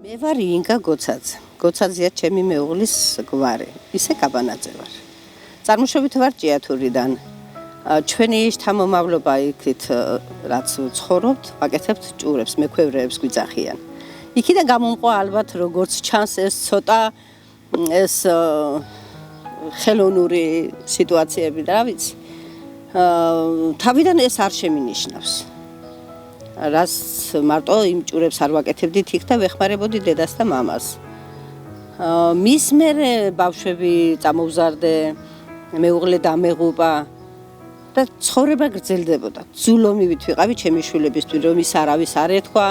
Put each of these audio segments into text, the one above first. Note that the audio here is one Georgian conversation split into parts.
მე ვარ ინგა გოცაძე. გოცაძეა ჩემი მეუღლის გვარი. ისე კაბანაძე ვარ. წარმოშობით ვარ ჭიათურიდან. ჩვენი შთამომავლობა იქით რაც ცხოვრობთ, ვაკეთებთ ჭურებს, მექვევრეებს გვიძახიან. იქიდან გამომყვა ალბათ როგორც ჩანს ეს ცოტა ეს ხელოვნური სიტუაციები და რა ვიცი. თავიდან ეს არ შემინიშნავს. რას მარტო იმ ჭურებს არ ვაკეთებდით იქ და ვეხმარებოდი დედას და მამას. მის მერე ბავშვები წამოვზარდე, მეუღლე დამეღუპა და ცხოვრება გრძელდებოდა. ძულომივით ვიყავი ჩემი შვილებისთვის, რომ ის არავის არ ეთქვა,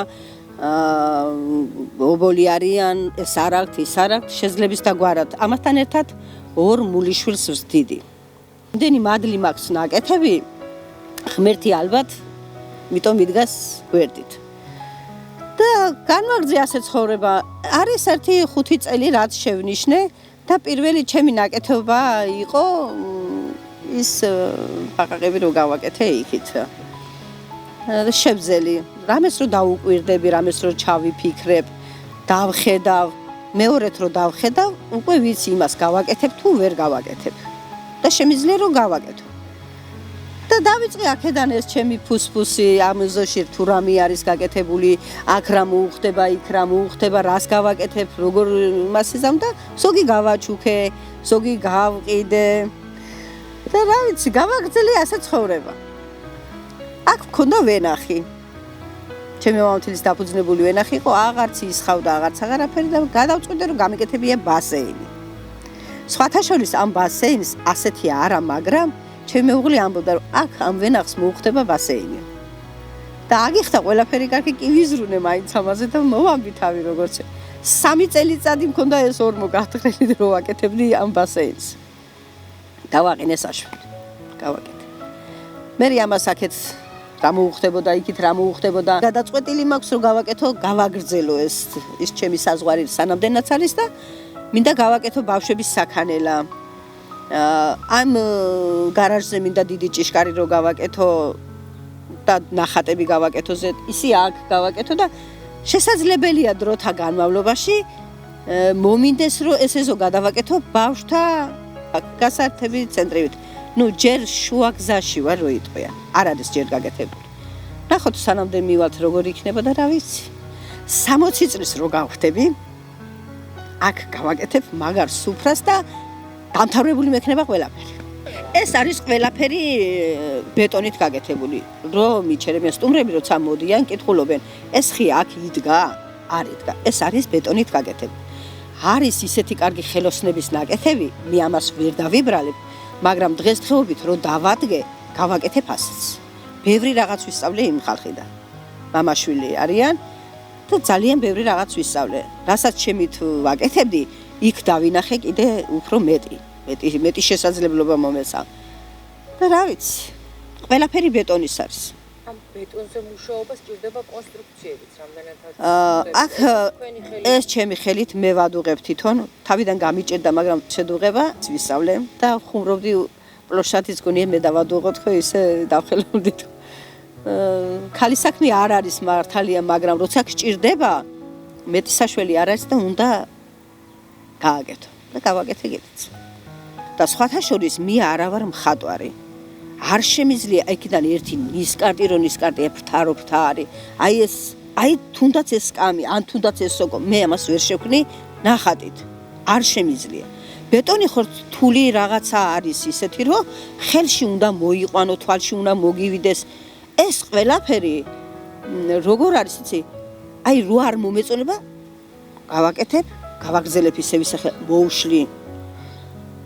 ობოლი არიან, ეს არ აქვთ, ის არ აქვთ, შეძლებს დაგვარად. ამასთან ერთად ორ მულიშვილს ვსდიდი. იმდენი მადლი მაქვს ნაკეთები, ღმერთი ალბათ მიტომ მიდგას გვერდით. და განვაგრძე ასე ცხოვრება. არის ერთი 5 წელი რაც შევნიშნე და პირველი ჩემი ნაკეთობა იყო ის ბაყაყები რო გავაკეთე იქით. შევძელი, რამეს რო დაუკვირდები, რამეს რო ჩავიფიქრებ, დავხედავ, მეორედ რო დავხედავ, უკვე ვიცი იმას გავაკეთებ თუ ვერ გავაკეთებ. და შემიძლია რომ გავაკეთო. და დავიწყე აქედან ეს ჩემი ფუსფუსი ამ ზოში თუ რამე არის გაკეთებული, აქ რა მოუხდება, იქ რა მოუხდება, რას გავაკეთებ, როგორ მასიზამ და ზოგი გავაჩუქე, ზოგი გავყიდე. და რა ვიცი, გავაგრძელე ასე ცხოვრება. აქ მქონდა ვენახი. ჩემი მამამთილის დაფუძნებული ვენახი იყო, აღარც ისხავდა, აღარც აღარაფერი და გადავწყვიტე რომ გამეკეთებია ბასეინი. სხვათა შორის ამ ბასეინს ასეთი არა, მაგრამ ჩემი მეუღლე ამბობდა რომ აქ ამ ვენახს მოუხდება ბასეინი. და აგიხდა ყველაფერი კარგი, კი ვიზრუნე მაინც ამაზე და მოვამბი თავი როგორც 3 წელიწადი მქონდა ეს ორმო გათხრილი რომ ვაკეთებდი ამ ბასეინს. დავაყენე საშველი. გავაკეთე. მე ამას აქეთ რა მოუხდებოდა, იქით რა მოუხდებოდა. გადაწყვეტილი მაქვს რომ გავაკეთო, გავაგრძელო ეს ჩემი საზღვარი სანამდენაც არის და მინდა გავაკეთო ბავშვების საქანელა. ამ გარაჟზე მინდა დიდი ჭიშკარი რო გავაკეთო და ნახატები გავაკეთო ზედ, ისი აქ გავაკეთო და შესაძლებელია დროთა განმავლობაში მომინდეს რომ ეს ეზო გადავაკეთო ბავშვთა გასართები ცენტრებით. ნუ ჯერ შუა გზაში ვარ რო იტყვია. არ არის ჯერ გაკეთებული. ნახოთ სანამდე მივალთ როგორ იქნება და რა ვიცი. 60 წლის რო გავხდები აქ გავაკეთებ მაგარ სუფრას და დამთავრებული მექნება ყველაფერი. ეს არის ყველაფერი ბეტონით გაკეთებული. რომ მიჩერებიან სტუმრები როცა მოდიან, კითხულობენ, ეს ხი აქ იდგა? არ იდგა. ეს არის ბეტონით გაკეთებული. არის ისეთი კარგი ხელოსნების ნაკეთები, მე ამას ვერ დავიბრალებ, მაგრამ დღესდღეობით რო დავადგე, გავაკეთებ ასეც. ბევრი რაღაც ვისწავლე იმ ხალხიდან. მამაშვილი არიან და ძალიან ბევრი რაღაც ვისწავლე. რასაც შემით ვაკეთებდი, იქ დავინახე კიდე უფრო მეტი შესაძლებლობა მომეცა. და რა ვიცი, ყველაფერი ბეტონის არის. ამ ბეტონზე მუშაობა სჭირდება კონსტრუქციებიც რამდენადაც. აქ ეს ჩემი ხელით მე ვადუღებ თვითონ, თავიდან გამიჭირდა, მაგრამ შედუღება ვისწავლე და ხუმრობდი პლოშატის გონია მე დავადუღოთ ხო ისე დავხელობდი. ქალის საქმე არ არის მართალია, მაგრამ როცა გჭირდება, მეტი საშველი არ არის და უნდა გააკეთო და გავაკეთე კიდეც. და სხვათა შორის მე არა ვარ მხატვარი. არ შემიძლია იქიდან ერთი ნისკარტი რო ნისკარტია ფრთა არის. აი თუნდაც ეს სკამი, ან თუნდაც ეს სოკო, მე ამას ვერ შევქნი ნახატით. არ შემიძლია. ბეტონი ხო რთული რაღაცა არის ისეთი, რომ ხელში უნდა მოიყვანო, თვალში უნდა მოგივიდეს. ეს ყველაფერი როგორ არის იცი? აი რო არ მომეწონება, გავაკეთებ, გავაგრძელებ ისე ვისახე, მოუშლი.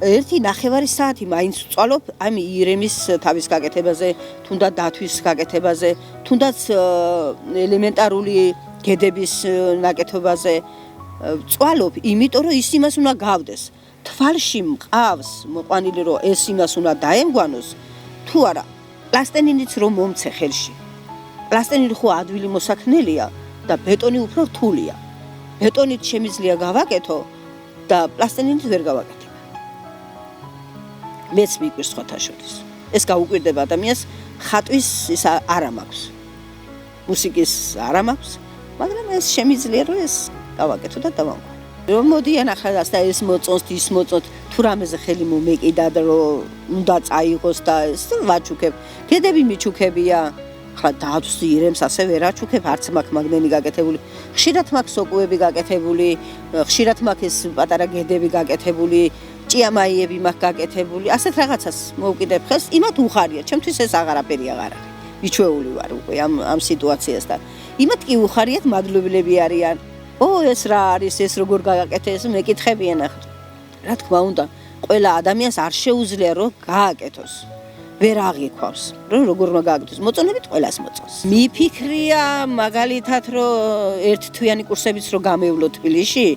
1.5 საათი მაინც ვწვალობ ამ ირემის თავის გაკეთებაზე, თუნდაც დათვის გაკეთებაზე, თუნდაც ელემენტარული გედების ნაკეთობაზე. ვწვალობ, იმიტომ რომ ის იმას უნდა გავდეს. თვალში მყავს მოყვანილი რომ ეს იმას უნდა დაემგვანოს, თუ არა, პლასტელინიც რომ მომცე ხელში. პლასტელინი ხო ადვილი მოსაქნელია და ბეტონი უფრო რთულია. ბეტონით შემიძლია გავაკეთო და პლასტელინით ვერ გავაკეთებ. მეც მიგვირს სხვათა შორის. ეს გაუკვირდება ადამიანს, ხატვის ის არ მაქვს. მუსიკის არ მაქვს, მაგრამ ეს შემიძლია რომ ეს გავაკეთო და დავამყო. რომ მოდიან ახლა ეს მოწონს ის მოწონს თუ რამეზე ხელი მომეკიდა და რომ უნდა წაიღოს და ეს ვაჩუქებ. გედები მიჩუქებია. ხლა დათვს ირემს ასე ვერ აჩუქებ, არც მაქვს მაგნენი გაკეთებული. ხშირად მაქვს სოკუები გაკეთებული, ხშირად მაქვს ეს პატარა გედები გაკეთებული, ჭიამაიები მაქვს გაკეთებული. ასეთ რაღაცას მოვკიდებ ხელს, იმათ უხარია. ჩემთვის ეს აღარაფერი აღარ არის. მიჩვეული ვარ უკვე ამ სიტუაციასთან. იმათ კი უხარიათ მადლობლები არიან. ეს რა არის, ეს როგორ გააკეთე, ეს მეკითხებიან ახლა. რა თქმა უნდა, ყველა ადამიანს არ შეუძლია რომ გააკეთოს. ვერ აღიქვავს, რომ როგორ უნდა გააკეთოს. მოწონებით ყველას მოწონს. მიფიქრია მაგალითად, რომ ერთთვიანი კურსებიც რო გამევლო თბილისში,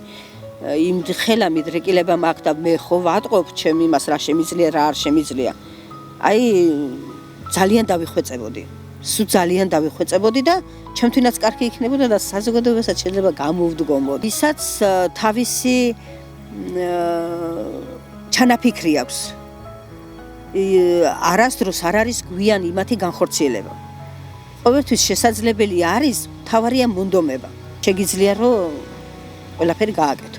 იმ ხელა მიდრეკილება მაქვს და მე ხო ვატყობ ჩემ იმას რა შემიძლია, რა არ შემიძლია. აი ძალიან დავიხვეწებოდი. სულ ძალიან დავიხვეწებოდი და ჩემთვინაც კარგი იქნებოდა და საზოგადოებასაც შეიძლება გამოვდგომოდ. ისაც თავისი ჩანაფიქრი აქვს. არასდროს არ არის გვიანი მათი განხორციელება. ყოველთვის შესაძლებელი არის, თავარია მონდომება. შეგიძლია რომ ყველაფერი გააკეთო.